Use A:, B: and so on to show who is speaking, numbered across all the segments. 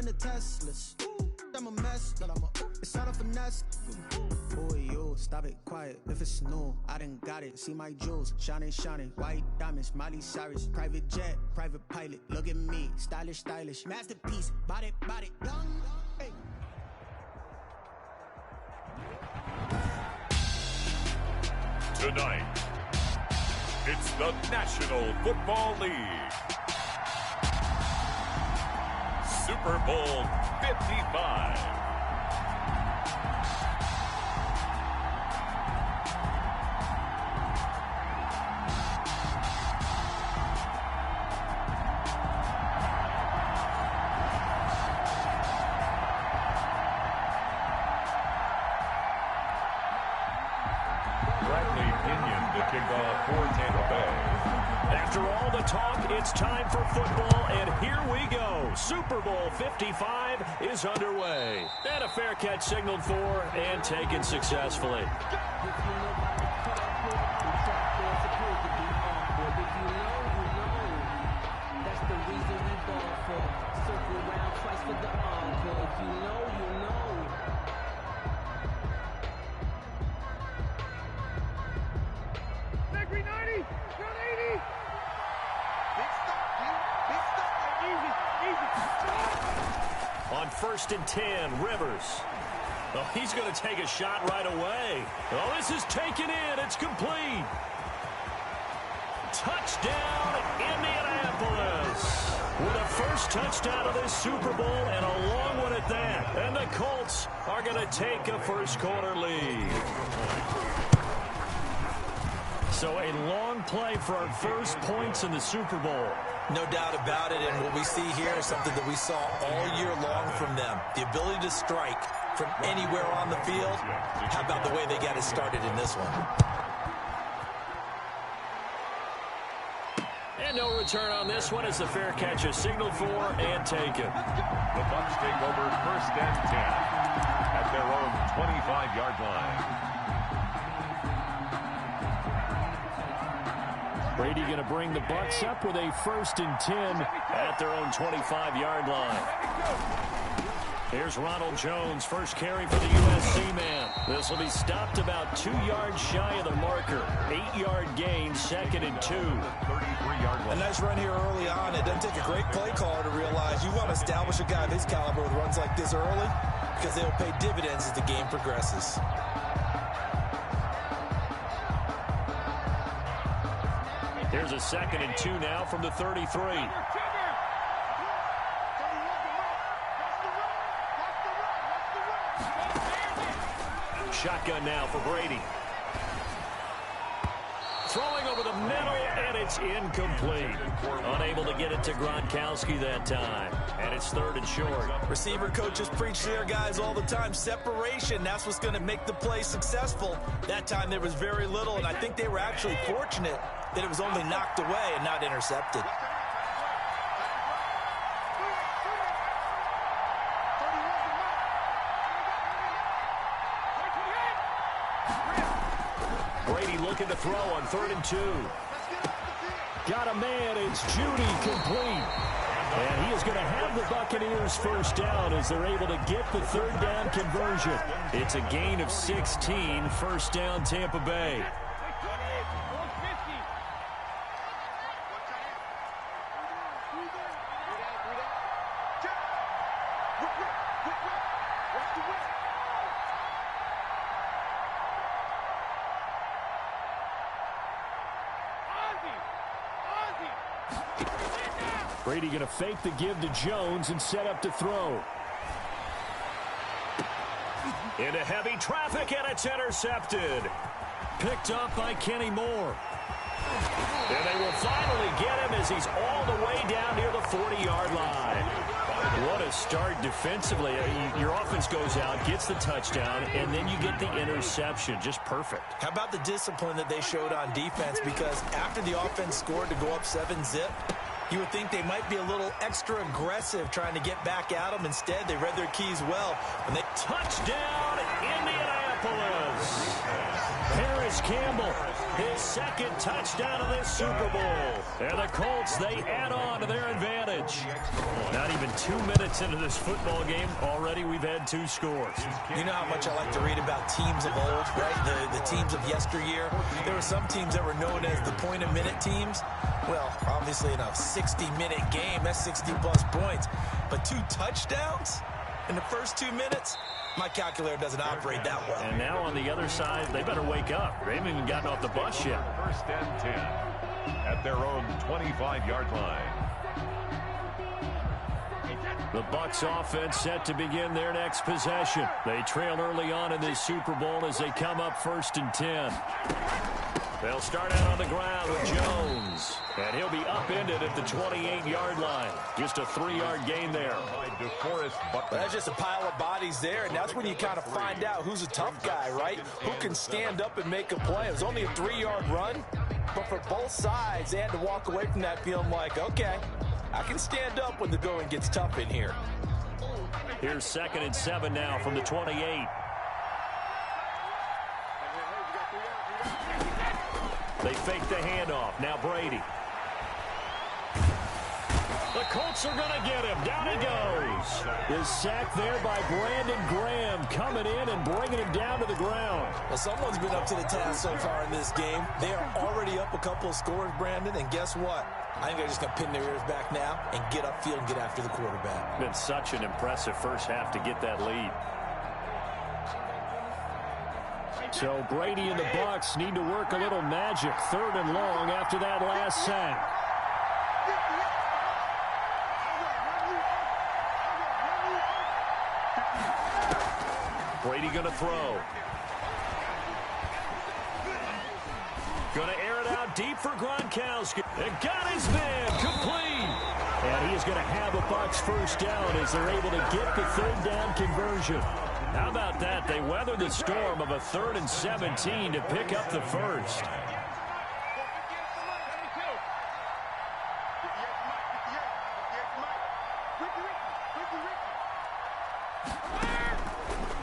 A: driving the Teslas. I'm a mess, but it's not a finesse. Boy, you stop it, quiet. If it's new, I done got it. See my jewels, shining, shining. White diamonds, Miley Cyrus. Private jet, private pilot. Look at me, stylish, stylish. Masterpiece, body, young. Hey.
B: Tonight, it's the National Football League. Super Bowl 55.
C: Kickoff for Tampa Bay. After all the talk, it's time for football, and here we go. Super Bowl 55 is underway. And a fair catch signaled for and taken successfully. On 1st and 10, Rivers. Oh, he's going to take a shot right away. Oh, this is taken in. It's complete. Touchdown, Indianapolis. With a first touchdown of this Super Bowl and a long one at that. And the Colts are going to take a first-quarter lead. So a long play for our first points in the Super Bowl.
D: No doubt about it, and what we see here is something that we saw all year long from them. The ability to strike from anywhere on the field. How about the way they got it started in this one?
C: And no return on this one as the fair catch is signaled for and taken.
B: The Bucs take over 1st and 10 at their own 25-yard line.
C: Brady going to bring the Bucs up with a 1st and 10 at their own 25-yard line. Here's Ronald Jones, first carry for the USC man. This will be stopped about 2 yards shy of the marker. 8-yard gain, 2nd and 2.
B: 33-yard line.
D: A nice run here early on. It doesn't take a great play caller to realize you want to establish a guy of his caliber with runs like this early because they'll pay dividends as the game progresses.
C: Here's a 2nd and 2 now from the 33. Shotgun now for Brady. Throwing over the middle, and it's incomplete. Unable to get it to Gronkowski that time. And it's 3rd and short.
D: Receiver coaches preach to their guys all the time. Separation, that's what's going to make the play successful. That time there was very little, and I think they were actually fortunate that it was only knocked away and not intercepted.
C: Brady looking to throw on 3rd and 2. Got a man, it's Judy, complete. And he is going to have the Buccaneers first down as they're able to get the 3rd down conversion. It's a gain of 16, first down Tampa Bay. Brady going to fake the give to Jones and set up to throw. Into heavy traffic, and it's intercepted. Picked up by Kenny Moore. And they will finally get him as he's all the way down near the 40-yard line. What a start defensively. Your offense goes out, gets the touchdown, and then you get the interception. Just perfect.
D: How about the discipline that they showed on defense? Because after the offense scored to go up 7-zip, you would think they might be a little extra aggressive trying to get back at them. Instead, they read their keys well. And they
C: touchdown, Indianapolis. Harris Campbell, his second touchdown of this Super Bowl. And the Colts, they add on to their advantage. Not even 2 minutes into this football game, already we've had 2 scores.
D: You know how much I like to read about teams of old, right? The teams of yesteryear. There were some teams that were known as the point-a-minute teams. Well, obviously in a 60-minute game, that's 60-plus points. But 2 touchdowns in the first 2 minutes? My calculator doesn't operate that well.
C: And now on the other side, they better wake up. They haven't even gotten off the bus yet.
B: First and 10 at their own 25-yard line.
C: The Bucs offense set to begin their next possession. They trail early on in this Super Bowl as they come up 1st and 10. They'll start out on the ground with Jones. And he'll be upended at the 28-yard line. Just a 3-yard gain there.
D: That's just a pile of bodies there, and that's when you kind of find out who's a tough guy, right? Who can stand up and make a play. It was only a 3-yard run, but for both sides, they had to walk away from that feeling like, okay, I can stand up when the going gets tough in here.
C: Here's 2nd and 7 now from the 28. They fake the handoff. Now Brady. The Colts are going to get him. Down he goes. Is sacked there by Brandon Graham, coming in and bringing him down to the ground.
D: Well, someone's been up to the task so far in this game. They are already up a couple of scores, Brandon, and guess what? I think they're just going to pin their ears back now and get upfield and get after the quarterback.
C: Been such an impressive first half to get that lead. So Brady and the Bucs need to work a little magic. 3rd and long after that last sack. Brady going to throw. Going to air it out deep for Gronkowski. And got his man complete. And he is going to have a Bucs first down as they're able to get the 3rd down conversion. How about that? They weathered the storm of a 3rd and 17 to pick up the first.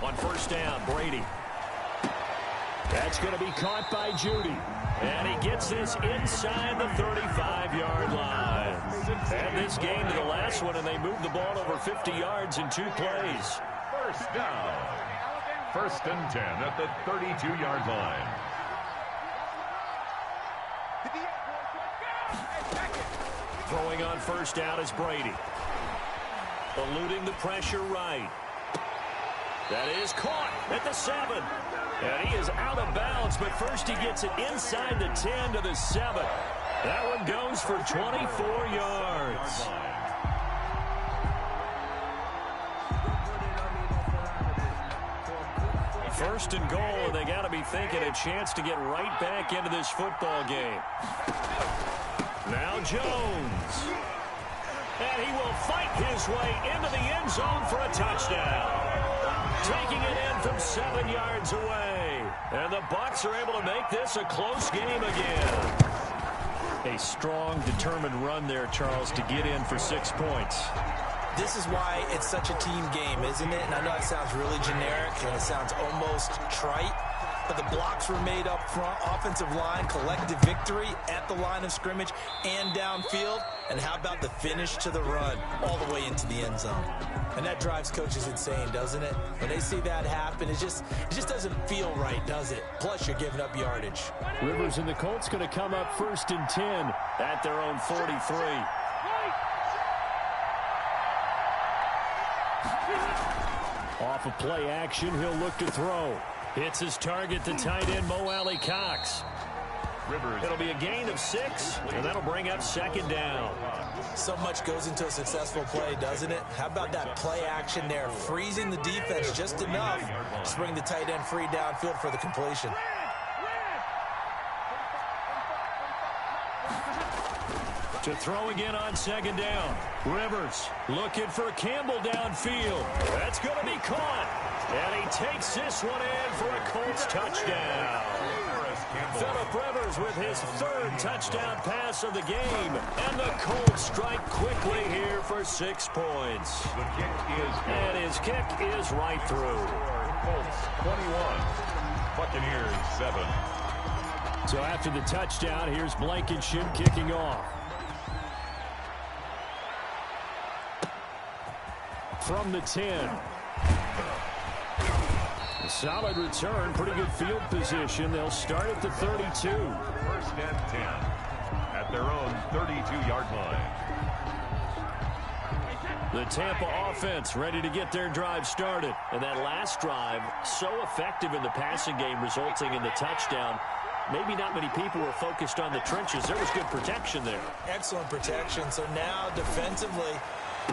C: On 1st down, Brady. That's going to be caught by Judy. And he gets this inside the 35-yard line. And this game to the last one, and they moved the ball over 50 yards in 2 plays.
B: First down. 1st and 10 at the 32-yard line.
C: Throwing on 1st down is Brady. Eluding the pressure right. That is caught at the 7. And he is out of bounds, but first he gets it inside the 10 to the 7. That one goes for 24 yards. 1st and goal, and they got to be thinking a chance to get right back into this football game. Now Jones. And he will fight his way into the end zone for a touchdown. Taking it in from 7 yards away. And the Bucs are able to make this a close game again. A strong, determined run there, Charles, to get in for 6 points.
D: This is why it's such a team game, isn't it? And I know it sounds really generic and it sounds almost trite, but the blocks were made up front, offensive line, collective victory at the line of scrimmage and downfield. And how about the finish to the run all the way into the end zone? And that drives coaches insane, doesn't it? When they see that happen, it just doesn't feel right, does it? Plus, you're giving up yardage.
C: Rivers and the Colts going to come up 1st and 10 at their own 43. Off of play action, he'll look to throw. Hits his target, the tight end, Mo Alley-Cox. It'll be a gain of 6, and that'll bring up 2nd down.
D: So much goes into a successful play, doesn't it? How about that play action there, freezing the defense just enough to bring the tight end free downfield for the completion.
C: To throw again on 2nd down. Rivers looking for Campbell downfield. That's going to be caught. And he takes this one in for a Colts touchdown. Phillip Rivers with his 3rd touchdown pass of the game. And the Colts strike quickly here for 6 points.
B: The kick is good.
C: And his kick is right through.
B: Colts 21. Buccaneers 7.
C: So after the touchdown, here's Blankenship kicking off. From the 10. A solid return, pretty good field position. They'll start at the 32.
B: 1st and 10 at their own 32-yard line.
C: The Tampa offense ready to get their drive started. And that last drive, so effective in the passing game, resulting in the touchdown. Maybe not many people were focused on the trenches. There was good protection there.
D: Excellent protection. So now defensively,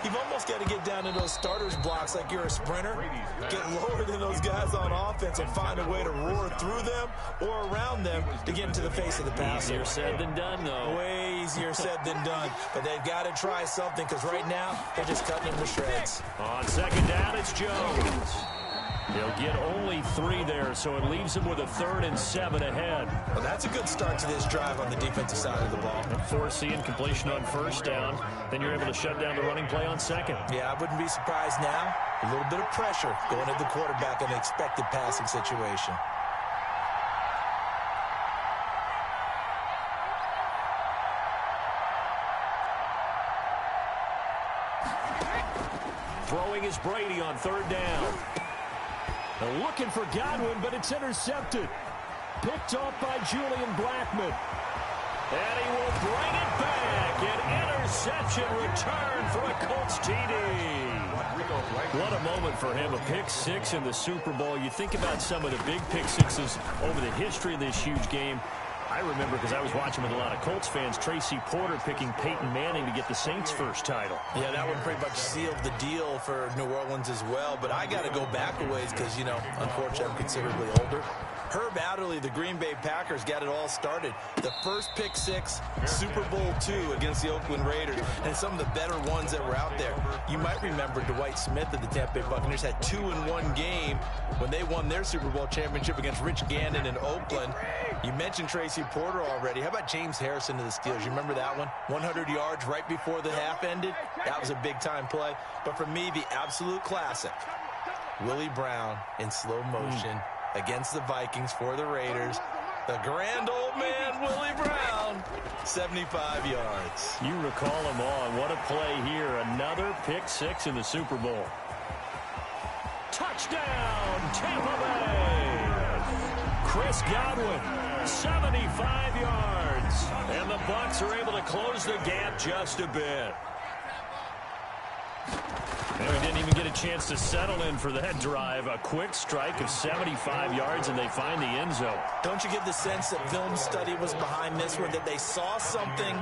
D: you've almost got to get down in those starters blocks like you're a sprinter. Get lower than those guys on offense and find a way to roar through them or around them to get into the face of the passer.
C: Easier said than done, though.
D: Way easier said than done. But they've got to try something because right now they're just cutting them to shreds.
C: On 2nd down, it's Jones. They'll get only 3 there, so it leaves them with a 3rd and 7 ahead.
D: Well, that's a good start to this drive on the defensive side of the ball.
C: Forcing completion on 1st down. Then you're able to shut down the running play on 2nd.
D: Yeah, I wouldn't be surprised now. A little bit of pressure going at the quarterback in the expected passing situation.
C: Throwing is Brady on 3rd down. They're looking for Godwin, but it's intercepted. Picked off by Julian Blackmon. And he will bring it back. An interception return for a Colts TD. What a moment for him. A pick 6 in the Super Bowl. You think about some of the big pick 6s over the history of this huge game. I remember, because I was watching with a lot of Colts fans, Tracy Porter picking Peyton Manning to get the Saints' first title.
D: Yeah, that one pretty much sealed the deal for New Orleans as well. But I got to go back a ways because, you know, unfortunately I'm considerably older. Herb Adderley, the Green Bay Packers, got it all started. The first pick 6, Super Bowl II against the Oakland Raiders, and some of the better ones that were out there. You might remember Dwight Smith of the Tampa Bay Buccaneers had 2 in one game when they won their Super Bowl championship against Rich Gannon in Oakland. You mentioned Tracy Porter already. How about James Harrison of the Steelers? You remember that one? 100 yards right before the half ended. That was a big-time play. But for me, the absolute classic, Willie Brown in slow motion against the Vikings for the Raiders. The grand old man, Willie Brown, 75 yards.
C: You recall him on. What a play here. Another pick 6 in the Super Bowl. Touchdown, Tampa Bay. Chris Godwin, 75 yards. And the Bucs are able to close the gap just a bit. And we didn't even get a chance to settle in for that drive. A quick strike of 75 yards, and they find the end zone.
D: Don't you get the sense that film study was behind this one, that they saw something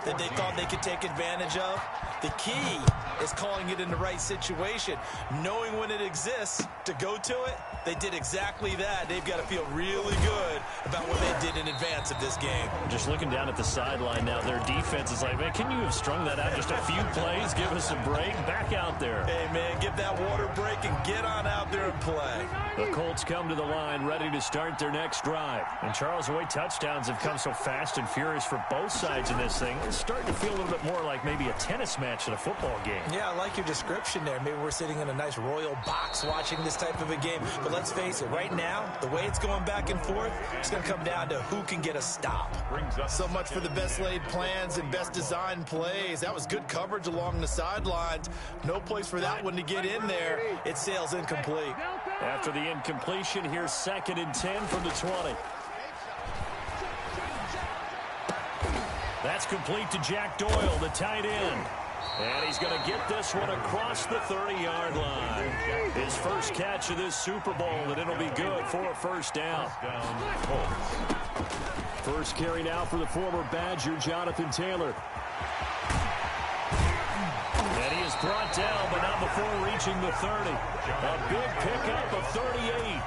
D: that they thought they could take advantage of? The key is calling it in the right situation, knowing when it exists to go to it. They did exactly that. They've got to feel really good about what they did in advance of this game.
C: Just looking down at the sideline now, their defense is like, man, can you have strung that out just a few plays? Give us a break. Back out there.
D: Hey, man, give that water break and get on out there and play.
C: The Colts come to the line, ready to start their next drive. And Charles, the way touchdowns have come so fast and furious for both sides in this thing, it's starting to feel a little bit more like maybe a tennis match than a football game.
D: Yeah, I like your description there. Maybe we're sitting in a nice royal box watching this type of a game. But let's face it, right now, the way it's going back and forth, it's going to come down to who can get a stop. So much for the best laid plans and best designed plays. That was good coverage along the sidelines. No place for that one to get in there. It sails incomplete.
C: After the incompletion, here's 2nd and 10 from the 20. That's complete to Jack Doyle, the tight end. And he's going to get this one across the 30-yard line. His first catch of this Super Bowl, and it'll be good for a 1st down. First carry now for the former Badger, Jonathan Taylor. And he is brought down, but not before reaching the 30. A big pickup of 38.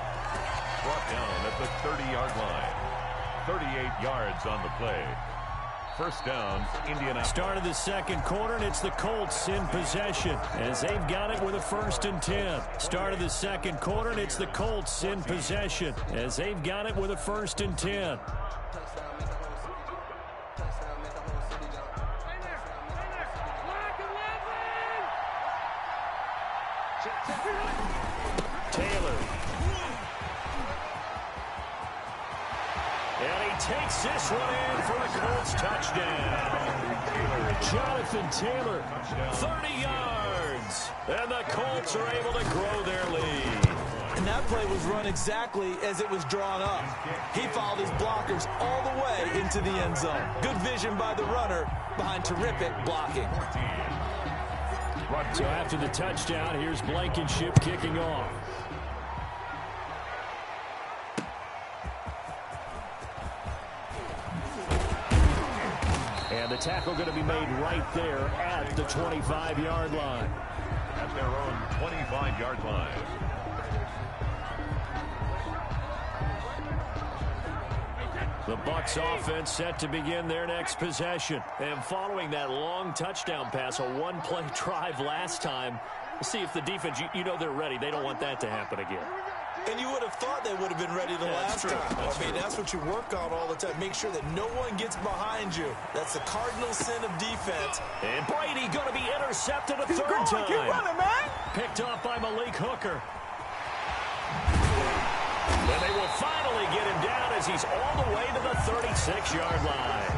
B: Brought down at the 30-yard line. 38 yards on the play. 1st down, Indianapolis.
C: Start of the 2nd quarter, and it's the Colts in possession as they've got it with a 1st and 10. Start of the 2nd quarter, and it's the Colts in possession as they've got it with a 1st and 10. Taylor. And he takes this one in for the Colts touchdown. Jonathan Taylor, 30 yards. And the Colts are able to grow their lead.
D: And that play was run exactly as it was drawn up. He followed his blockers all the way into the end zone. Good vision by the runner behind terrific blocking.
C: So after the touchdown, here's Blankenship kicking off. And the tackle going to be made right there at the 25-yard line.
B: At their own 25-yard line.
C: The Bucs offense set to begin their next possession. And following that long touchdown pass, a one-play drive last time, we'll see if the defense, you know they're ready. They don't want that to happen again.
D: And you would have thought they would have been ready the last time. That's what you work on all the time. Make sure that no one gets behind you. That's the cardinal sin of defense.
C: And Brady going to be intercepted a third time.
D: Keep running, man.
C: Picked off by Malik Hooker. And they will finally get him down as he's all the way to the 36-yard line.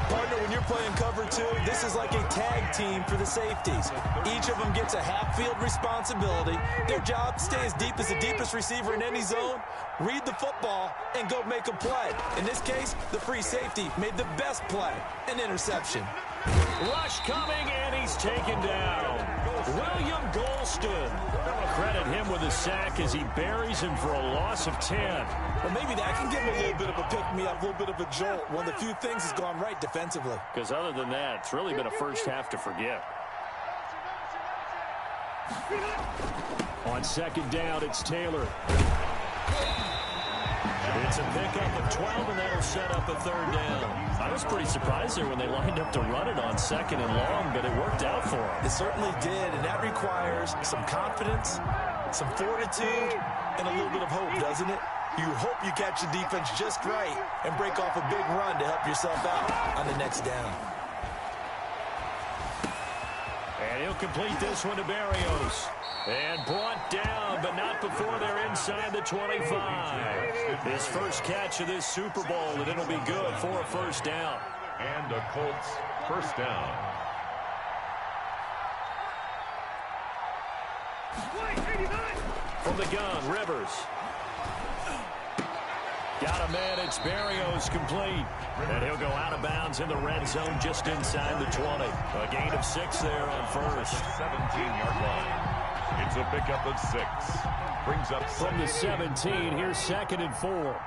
D: Partner, when you're playing cover two, this is like a tag team for the safeties. Each of them gets a half-field responsibility. Their job, stay as deep as the deepest receiver in any zone, read the football, and go make a play. In this case, the free safety made the best play, an interception.
C: Rush coming, and he's taken down. William Golston. Credit him with a sack as he buries him for a loss of 10.
D: Well, maybe that can give him a little bit of a pick-me-up, a little bit of a jolt. One of the few things has gone right defensively.
C: Because other than that, it's really been a first half to forget. On second down, it's Taylor. It's a pickup of 12, and that'll set up a third down. I was pretty surprised there when they lined up to run it on second and long, but it worked out for them.
D: It certainly did, and that requires some confidence, some fortitude, and a little bit of hope, doesn't it? You hope you catch the defense just right and break off a big run to help yourself out on the next down.
C: And he'll complete this one to Berrios. And brought down, but not before they're inside the 25. His first catch of this Super Bowl, and it'll be good for a first down.
B: And a Colts first down.
C: From the gun, Rivers. Got a man, it's Berrios complete. And he'll go out of bounds in the red zone just inside the 20. A gain of 6 there on first.
B: 17-yard line. It's a pickup of 6. Brings up
C: from the 17. Here's second and 4.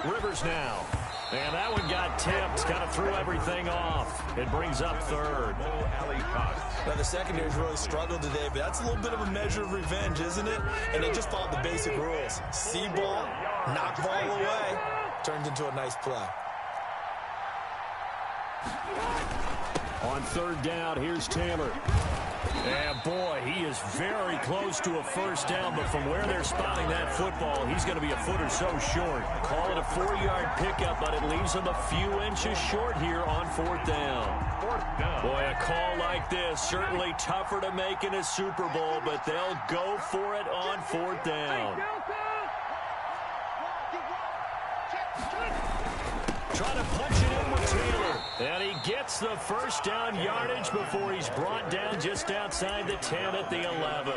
C: Rivers now. And that one got tipped. Kind of threw everything off. It brings up third.
D: Now, the secondary's really struggled today, but that's a little bit of a measure of revenge, isn't it? And they just followed the basic rules. See ball, knock ball away. Turns into a nice play.
C: On third down, here's Taylor. And boy, he is very close to a first down, but from where they're spotting that football, he's going to be a foot or so short. Call it a 4-yard pickup, but it leaves him a few inches short here on fourth down. Boy, a call like this, certainly tougher to make in a Super Bowl, but they'll go for it on fourth down. Trying to punch it in with Taylor. And he gets the first down yardage before he's brought down just outside the 10 at the 11.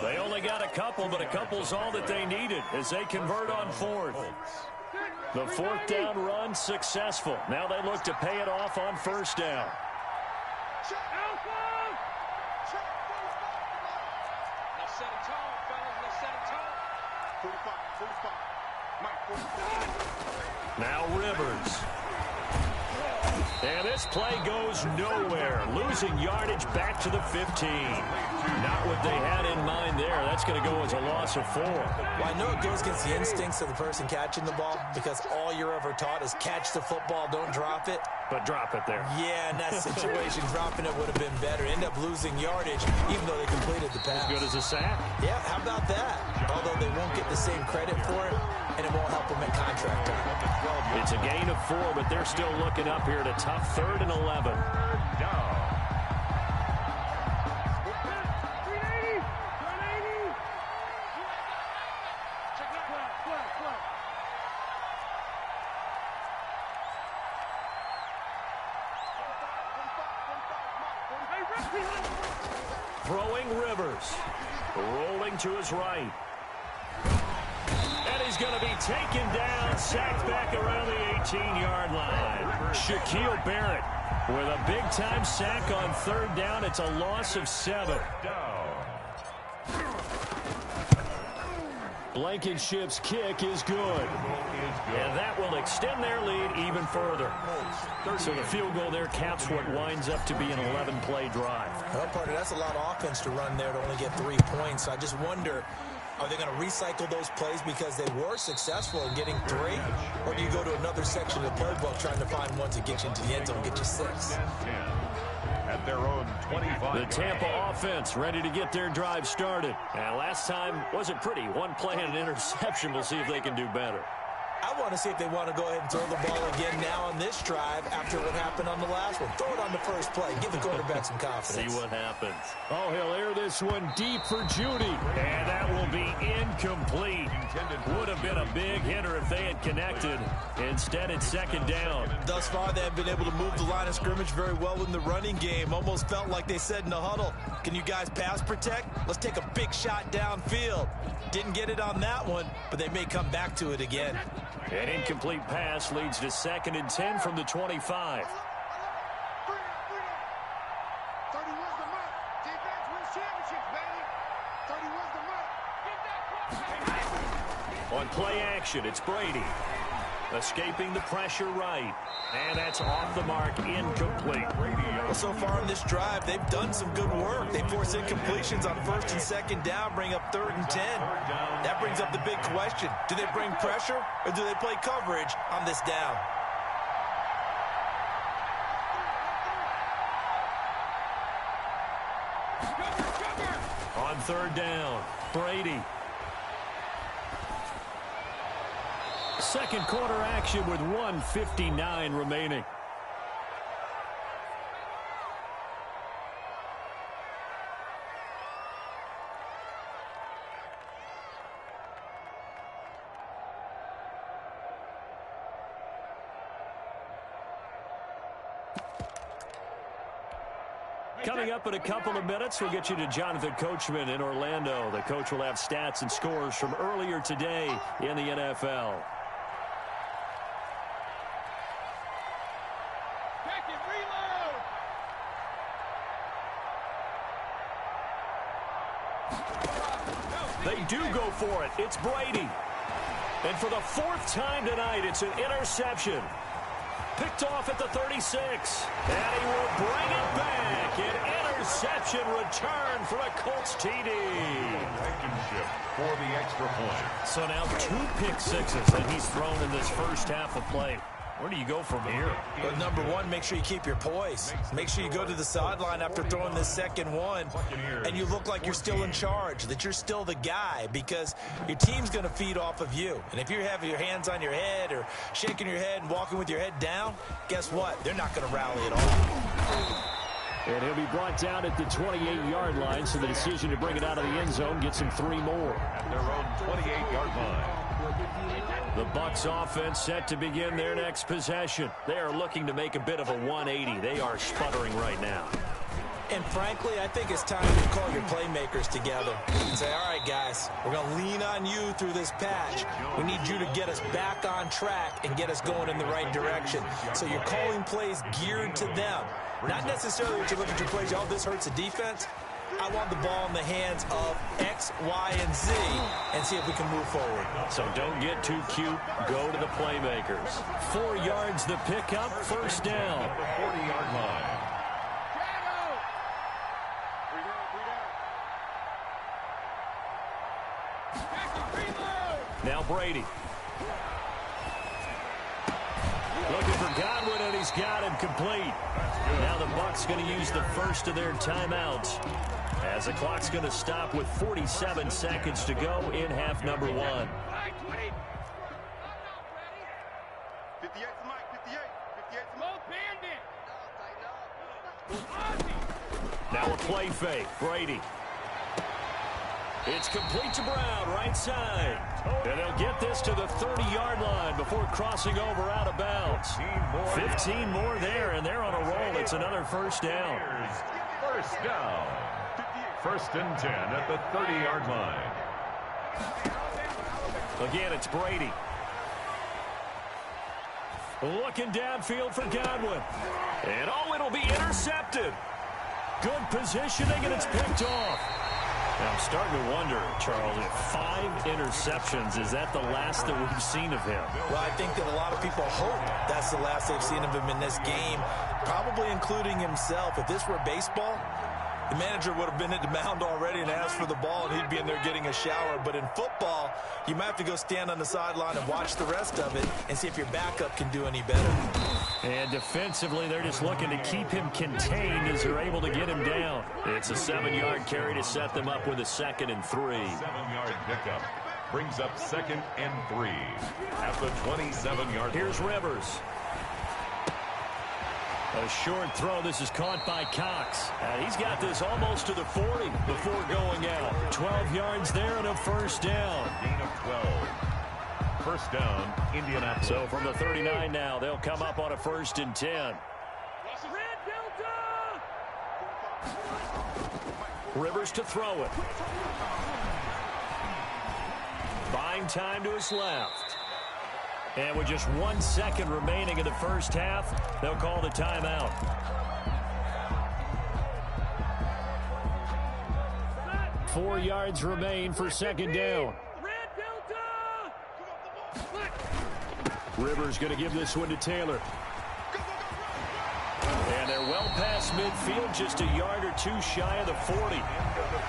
C: They only got a couple, but a couple's all that they needed as they convert on fourth. The fourth down run successful. Now they look to pay it off on first down. Now Rivers. And this play goes nowhere. Losing yardage back to the 15. Not what they had in mind there. That's going to go as a loss of 4.
D: Well, I know it goes against the instincts of the person catching the ball because all you're ever taught is catch the football, don't drop it.
C: But drop it there.
D: Yeah, in that situation, dropping it would have been better. End up losing yardage, even though they completed the pass.
C: As good as a sack.
D: Yeah, how about that? Although they won't get the same credit for it, and it won't help them at contract time.
C: It's a gain of 4, but they're still looking up here at a tough 3rd and 11. Throwing Rivers. Rolling to his right. And he's going to be taken down, sacked back around the 18-yard line. Shaquille Barrett with a big-time sack on third down. It's a loss of 7. Blankenship's kick is good. And that will extend their lead even further. So the field goal there caps what winds up to be an 11-play drive.
D: Well, partner, that's a lot of offense to run there to only get 3 points. I just wonder, are they going to recycle those plays because they were successful in getting 3? Or do you go to another section of the playbook trying to find ones that get you into the end zone and get you 6?
B: At their own 25.
C: The Tampa offense ready to get their drive started. And last time wasn't pretty. One play and an interception. We'll see if they can do better.
D: I want to see if they want to go ahead and throw the ball again now on this drive after what happened on the last one. Throw it on the first play. Give the quarterback some confidence.
C: See what happens. Oh, he'll air this one deep for Judy. And that will be incomplete. Would have been a big hitter if they had connected. Instead, it's second down.
D: Thus far, they have been able to move the line of scrimmage very well in the running game. Almost felt like they said in the huddle, can you guys pass protect? Let's take a big shot downfield. Didn't get it on that one, but they may come back to it again.
C: An incomplete pass leads to 2nd and 10 from the 25. On play action, it's Brady. Escaping the pressure right. And that's off the mark, incomplete.
D: Well, so far in this drive, they've done some good work. They force incompletions on 1st and 2nd down, bring up 3rd and 10. That brings up the big question. Do they bring pressure or do they play coverage on this down?
C: On 3rd down, Brady. Second quarter action with 1:59 remaining. Coming up in a couple of minutes, we'll get you to Jonathan Coachman in Orlando. The coach will have stats and scores from earlier today in the NFL. They do go for it. It's Brady. And for the 4th time tonight, it's an interception. Picked off at the 36. And he will bring it back. An interception return for a Colts TD.
B: Blankenship for the extra point.
C: So now 2 pick sixes that he's thrown in this first half of play. Where do you go from here?
D: But number one, make sure you keep your poise. Make sure you go to the sideline after throwing this second one, and you look like you're still in charge, that you're still the guy, because your team's going to feed off of you. And if you're having your hands on your head or shaking your head and walking with your head down, guess what? They're not going to rally at all.
C: And he'll be brought down at the 28-yard line, so the decision to bring it out of the end zone gets him 3 more.
B: At their own 28-yard line.
C: The Bucs offense set to begin their next possession. They are looking to make a bit of a 180. They are sputtering right now.
D: And frankly, I think it's time to call your playmakers together and say, all right, guys, we're going to lean on you through this patch. We need you to get us back on track and get us going in the right direction. So you're calling plays geared to them. Not necessarily that you look at your plays, oh, this hurts the defense. I want the ball in the hands of X, Y, and Z and see if we can move forward.
C: So don't get too cute. Go to the playmakers. 4 yards the pickup, first down.
B: At the 40-yard line.
C: Now Brady. Looking for Godwin, and he's got him complete. Now the Bucs going to use the first of their timeouts, as the clock's going to stop with 47 seconds to go in half number 1.
E: 58 to Mike, 58 to
C: Now a play fake. Brady. It's complete to Brown, right side. And they'll get this to the 30-yard line before crossing over out of bounds. 15 more there, and they're on a roll. It's another first down.
B: First down. First and 10 at the 30-yard line.
C: Again, it's Brady. Looking downfield for Godwin. And, oh, it'll be intercepted. Good positioning, and it's picked off. Now, I'm starting to wonder, Charles, if 5 interceptions, is that the last that we've seen of him?
D: Well, I think that a lot of people hope that's the last they've seen of him in this game, probably including himself. If this were baseball, the manager would have been at the mound already and asked for the ball, and he'd be in there getting a shower. But in football, you might have to go stand on the sideline and watch the rest of it and see if your backup can do any better.
C: And defensively, they're just looking to keep him contained as they're able to get him down. It's a 7-yard carry to set them up with a 2nd and 3.
B: 7-yard pickup brings up 2nd and 3 at the 27-yard line.
C: Here's Rivers. A short throw. This is caught by Cox. He's got this almost to the 40 before going out. 12 yards there and a first down.
B: Gain of 12. First down, Indianapolis.
C: So from the 39 now, they'll come up on a 1st and 10. Rivers to throw it. Buying time to his left. And with just 1 second remaining in the first half, they'll call the timeout. Four yards remain for 2nd down. Rivers going to give this one to Taylor. And they're well past midfield, just a yard or 2 shy of the 40.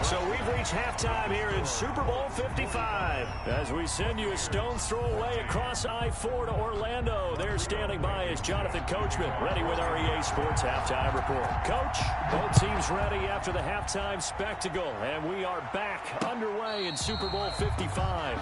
C: So we've reached halftime here in Super Bowl 55. As we send you a stone's throw away across I-4 to Orlando. There standing by is Jonathan Coachman, ready with our EA Sports Halftime Report. Coach, both teams ready after the halftime spectacle. And we are back underway in Super Bowl 55.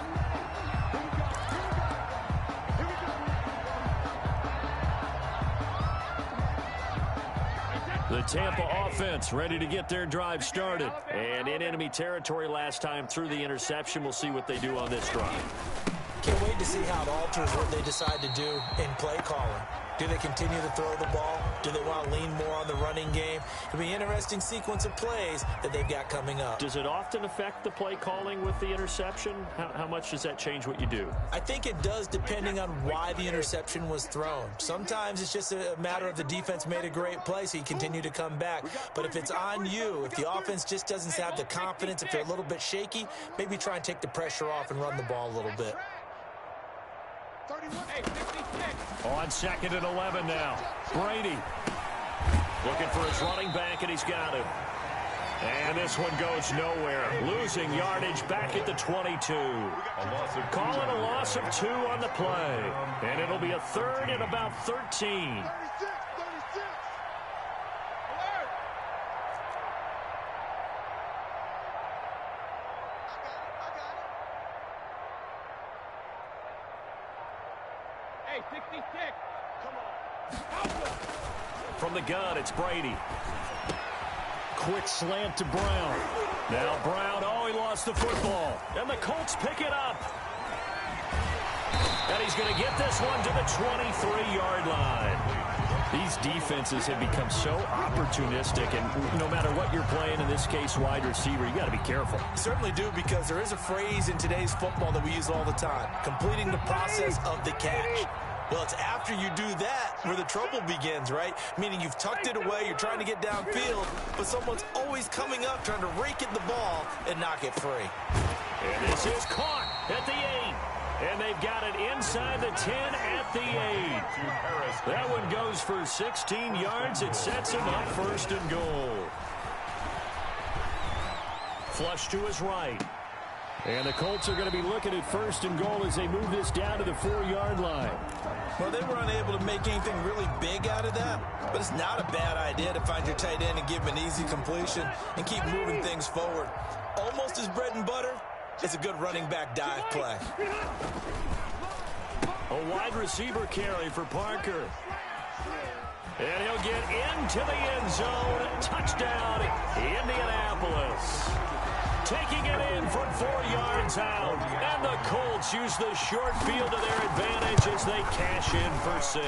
C: The Tampa offense ready to get their drive started. And in enemy territory last time through the interception. We'll see what they do on this drive.
D: Can't wait to see how it alters what they decide to do in play calling. Do they continue to throw the ball? Do they want to lean more on the running game? It'll be an interesting sequence of plays that they've got coming up.
C: Does it often affect the play calling with the interception? How much does that change what you do?
D: I think it does, depending on why the interception was thrown. Sometimes it's just a matter of the defense made a great play, so you continue to come back. But if it's on you, if the offense just doesn't have the confidence, if they're a little bit shaky, maybe try and take the pressure off and run the ball a little bit.
C: On 2nd and 11 now. Brady looking for his running back, and he's got it. And this one goes nowhere. Losing yardage back at the 22. Call it a loss of 2 on the play. And it'll be a 3rd and about 13. From the gun, it's Brady. Quick slant to Brown. Now Brown, he lost the football. And the Colts pick it up. And he's going to get this one to the 23-yard line. These defenses have become so opportunistic, and no matter what you're playing, in this case, wide receiver, you got to be careful.
D: You certainly do, because there is a phrase in today's football that we use all the time: completing the process of the catch. Well, it's after you do that where the trouble begins, right? Meaning you've tucked it away, you're trying to get downfield, but someone's always coming up trying to rake at the ball and knock it free.
C: And this is caught at the 8. And they've got it inside the 10 at the 8. That one goes for 16 yards. It sets him up 1st and goal. Flush to his right. And the Colts are going to be looking at 1st and goal as they move this down to the 4-yard line.
D: Well, they were unable to make anything really big out of that, but it's not a bad idea to find your tight end and give him an easy completion and keep moving things forward. Almost his bread and butter is a good running back dive play.
C: A wide receiver carry for Parker. And he'll get into the end zone. Touchdown, Indianapolis. Taking it in from 4 yards out. And the Colts use the short field to their advantage as they cash in for 6.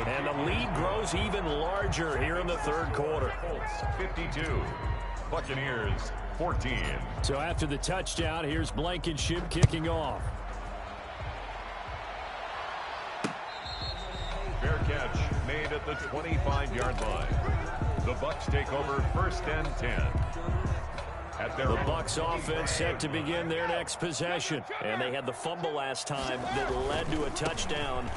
C: And the lead grows even larger here in the third quarter.
B: Colts 52, Buccaneers 14.
C: So after the touchdown, here's Blankenship kicking off.
B: Fair catch made at the 25-yard line. The Bucs take over first and 10. At their
C: The Bucs offense set to begin their next possession. And they had the fumble last time that led to a touchdown.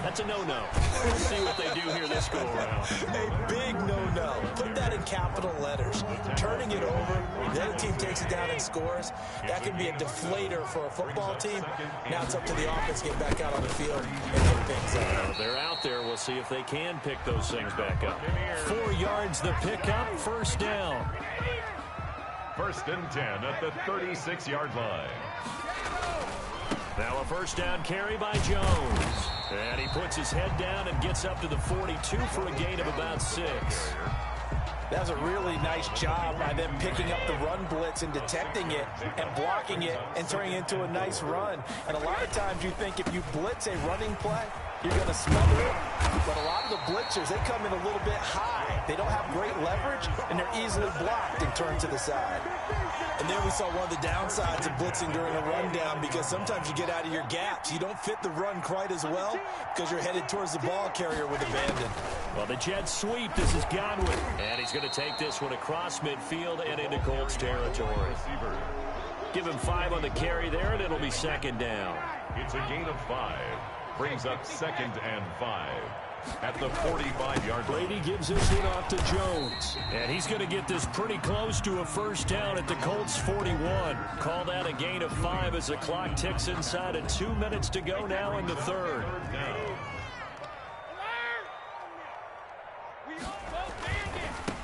C: That's a no-no. We'll see what they do here this go-around.
D: A big no-no. Put that in capital letters. Turning it over, the other team takes it down and scores. That can be a deflator for a football team. Now it's up to the offense to get back out on the field and get things up.
C: They're out there. We'll see if they can pick those things back up. 4 yards the pickup, first down.
B: First and 10 at the 36-yard line.
C: Now a first down carry by Jones. And he puts his head down and gets up to the 42 for a gain of about 6.
D: That was a really nice job by them picking up the run blitz and detecting it and blocking it and turning it into a nice run. And a lot of times you think if you blitz a running play, you're going to smother it. But a lot of the blitzers, they come in a little bit high. They don't have great leverage, and they're easily blocked and turned to the side. And then we saw one of the downsides of blitzing during a rundown, because sometimes you get out of your gaps. You don't fit the run quite as well because you're headed towards the ball carrier with abandon.
C: Well, the jet sweep. This is Godwin. And he's going to take this one across midfield and into Colts territory. Give him 5 on the carry there, and it'll be second down.
B: It's a gain of 5. Brings up second and 5 at the 45-yard line.
C: Brady gives this one off to Jones. And he's going to get this pretty close to a first down at the Colts 41. Call that a gain of 5 as the clock ticks inside of 2 minutes to go now in the third.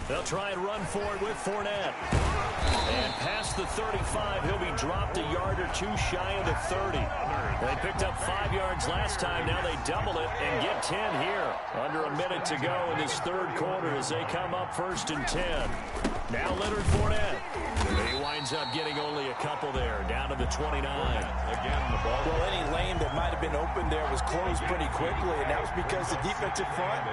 C: They'll try and run for it with Fournette. And past the 35, he'll be dropped a yard or 2 shy of the 30. They picked up 5 yards last time. Now they double it and get 10 here. Under a minute to go in this third quarter as they come up first and 10. Now Leonard Fournette. He winds up getting only a couple there, down to the 29.
B: Again, the ball.
D: Well, any lane that might have been open there was closed pretty quickly, and that was because the defensive front,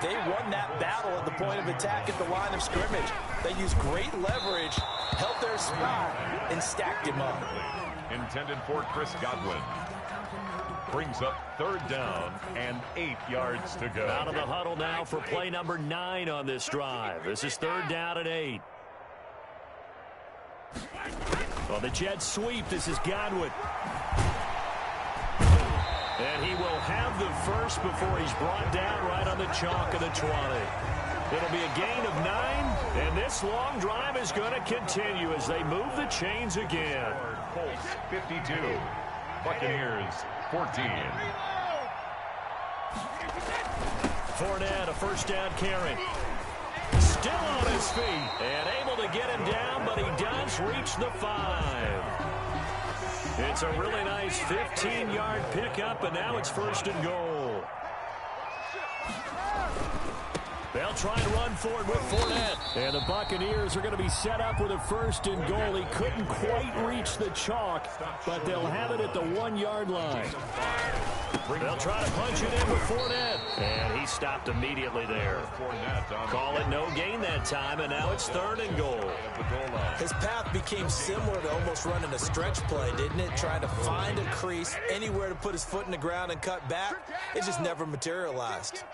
D: they won that battle at the point of attack at the line of scrimmage. They used great leverage, held their spot, and stacked him up.
B: Intended for Chris Godwin. Brings up third down and 8 yards to go.
C: Out of the huddle now for play number 9 on this drive. This is third down and 8. Well, the jet sweep. This is Godwin. And he will have the first before he's brought down right on the chalk of the 20. It'll be a gain of 9, and this long drive is going to continue as they move the chains again.
B: Colts 52, Buccaneers 14.
C: Fournette, a first down carry. Still on his feet and able to get him down, but he does reach the 5. It's a really nice 15-yard pickup, and now it's first and goal. They'll try and run for it with Fournette. And the Buccaneers are going to be set up with a first and goal. He couldn't quite reach the chalk, but they'll have it at the 1-yard line. They'll try to punch it in with Fournette. And he stopped immediately there. Call it no gain that time, and now it's third and goal.
D: His path became similar to almost running a stretch play, didn't it? Trying to find a crease, anywhere to put his foot in the ground and cut back. It just never materialized.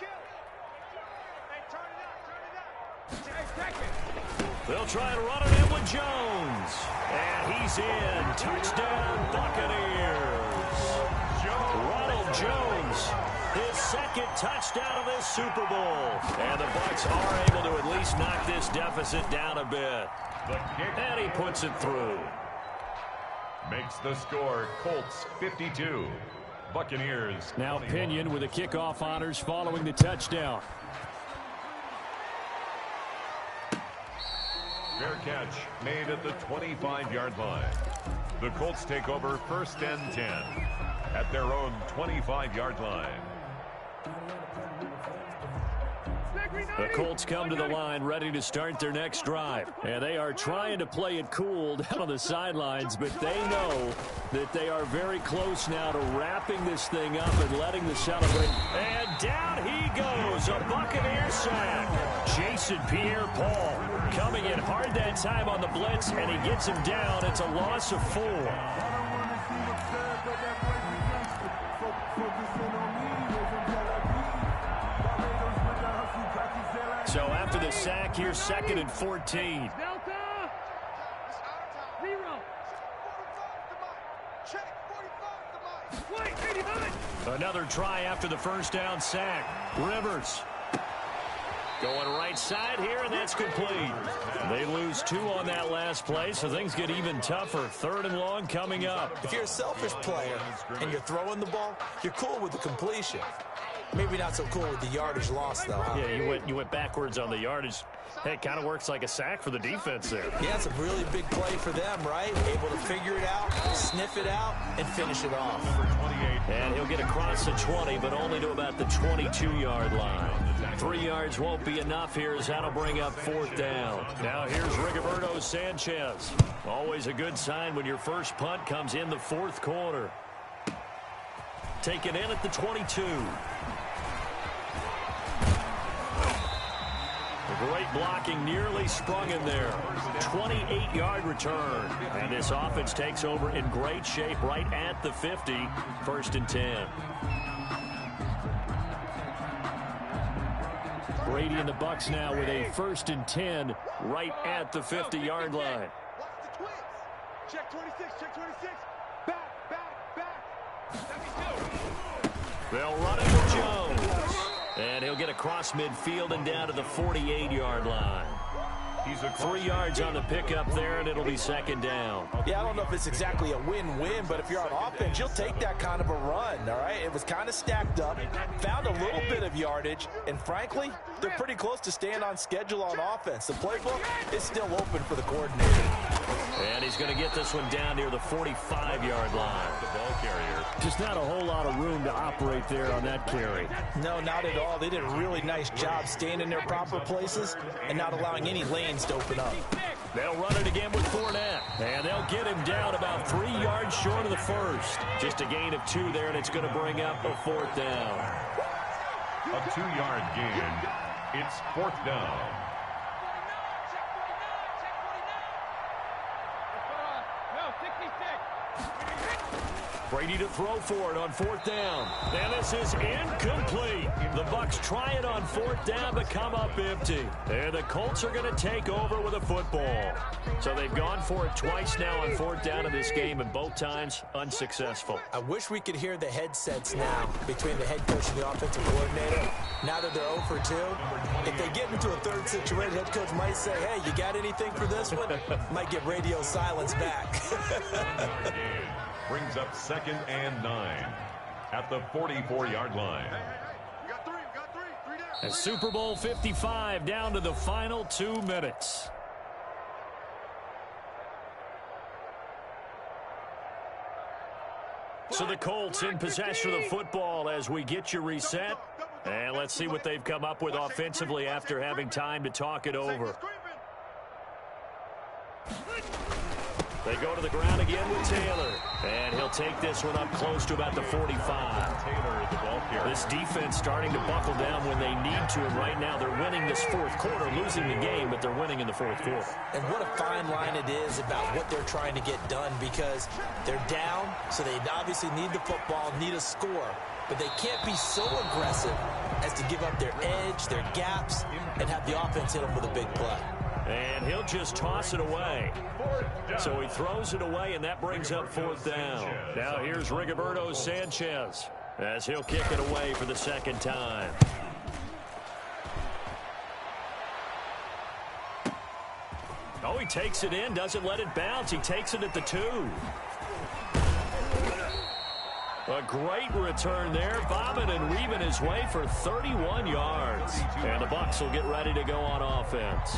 C: They'll try to run it in with Jones. And he's in. Touchdown, Buccaneers. Ronald Jones, his second touchdown of this Super Bowl. And the Bucs are able to at least knock this deficit down a bit. And he puts it through.
B: Makes the score Colts 52. Buccaneers.
C: Now Pinion with the kickoff honors following the touchdown.
B: Fair catch made at the 25-yard line. The Colts take over first and 10 at their own 25-yard line.
C: The Colts come to the line ready to start their next drive. And they are trying to play it cool down on the sidelines, but they know that they are very close now to wrapping this thing up and letting the celebration. And down he goes, a Buccaneer sack. Jason Pierre-Paul coming in hard that time on the blitz, and he gets him down. It's a loss of 4. So after the sack, here's 2nd and 14. Another try after the first down sack. Rivers going right side here, and that's complete. They lose 2 on that last play, so things get even tougher. 3rd and long coming up.
D: If you're a selfish player and you're throwing the ball, you're cool with the completion. Maybe not so cool with the yardage loss, though, huh?
C: Yeah, you went backwards on the yardage. Hey, it kind of works like a sack for the defense there.
D: Yeah, it's a really big play for them, right? Able to figure it out, sniff it out, and finish it off.
C: And he'll get across the 20, but only to about the 22-yard line. 3 yards won't be enough here as that'll bring up 4th down. Now here's Rigoberto Sanchez. Always a good sign when your first punt comes in the 4th quarter. Taken in at the 22. Great blocking, nearly sprung in there. 28-yard return. And this offense takes over in great shape right at the 50. 1st and 10. Brady and the Bucs now with a 1st and 10 right at the 50-yard line.
E: Check 26, check 26. Back.
C: They'll run it to Jones. And he'll get across midfield and down to the 48-yard line. He's 3 yards on the pickup there, and it'll be 2nd down.
D: Yeah, I don't know if it's exactly a win-win, but if you're on offense, you'll take that kind of a run, all right? It was kind of stacked up, found a little bit of yardage, and frankly, they're pretty close to staying on schedule on offense. The playbook is still open for the coordinator.
C: And he's going to get this one down near the 45-yard line. The ball carrier. Just not a whole lot of room to operate there on that carry.
D: No, not at all. They did a really nice job staying in their proper places and not allowing any lanes to open up.
C: They'll run it again with Fournette. And they'll get him down about 3 yards short of the first. Just a gain of 2 there, and it's going to bring up a 4th down.
B: A 2-yard gain. It's 4th down.
C: Brady to throw for it on 4th down. And this is incomplete. The Bucs try it on 4th down, but come up empty. And the Colts are going to take over with a football. So they've gone for it twice now on 4th down in this game, and both times unsuccessful.
D: I wish we could hear the headsets now between the head coach and the offensive coordinator. Now that they're 0 for 2, if they get into a 3rd situation, head coach might say, hey, you got anything for this one? Might get radio silence back.
B: Brings up 2nd and 9 at the 44-yard line.
E: We got 3 down.
C: And Super Bowl 55 down to the final 2 minutes. So the Colts in possession of the football as we get you reset. And let's see what they've come up with offensively after having time to talk it over. They go to the ground again with Taylor. And he'll take this one up close to about the 45.
B: Taylor, the ball carrier.
C: This defense starting to buckle down when they need to. And right now they're winning this 4th quarter, losing the game, but they're winning in the 4th quarter.
D: And what a fine line it is about what they're trying to get done, because they're down, so they obviously need the football, need a score. But they can't be so aggressive as to give up their edge, their gaps, and have the offense hit them with a big play.
C: And he'll just toss it away. So he throws it away, and that brings up 4th down. Now here's Rigoberto Sanchez as he'll kick it away for the 2nd time. Oh, he takes it in, doesn't let it bounce. He takes it at the 2. A great return there, bobbing and weaving his way for 31 yards. And the Bucs will get ready to go on offense.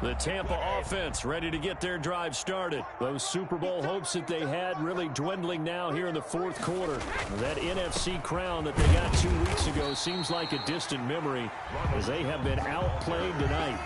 C: The Tampa offense ready to get their drive started. Those Super Bowl hopes that they had really dwindling now here in the fourth quarter. That NFC crown that they got 2 weeks ago seems like a distant memory as they have been outplayed tonight.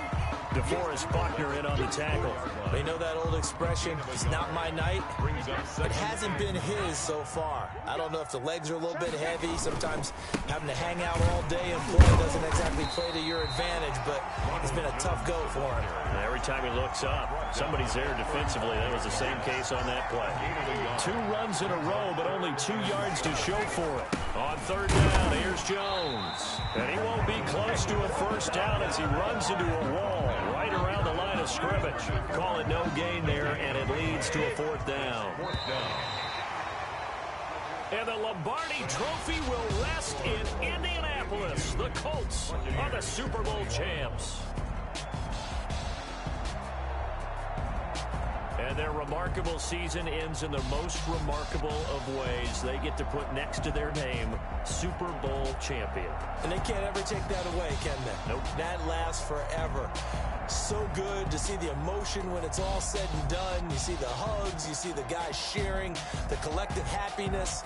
C: DeForest Buckner in on the tackle.
D: They know that old expression, it's not my night. It hasn't been his so far. I don't know if the legs are a little bit heavy. Sometimes having to hang out all day and play doesn't exactly play to your advantage, but it's been a tough go for him.
C: And every time he looks up, somebody's there defensively. That was the same case on that play. 2 runs in a row, but only 2 yards to show for it. On third down, here's Jones. And he won't be close to a first down as he runs into a wall right around the line of scrimmage. Call it no gain there, and it leads to a fourth down. And the Lombardi Trophy will rest in Indianapolis. The Colts are the Super Bowl champs. And their remarkable season ends in the most remarkable of ways. They get to put next to their name, Super Bowl champion.
D: And they can't ever take that away, can they?
C: Nope.
D: That lasts forever. So good to see the emotion when it's all said and done. You see the hugs, you see the guys sharing, the collective happiness.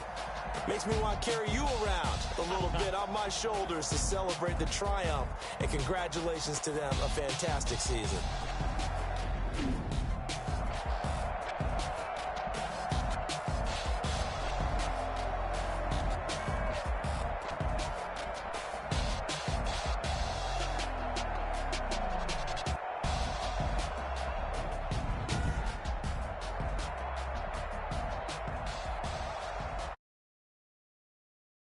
D: Makes me want to carry you around a little bit on my shoulders to celebrate the triumph. And congratulations to them, a fantastic season.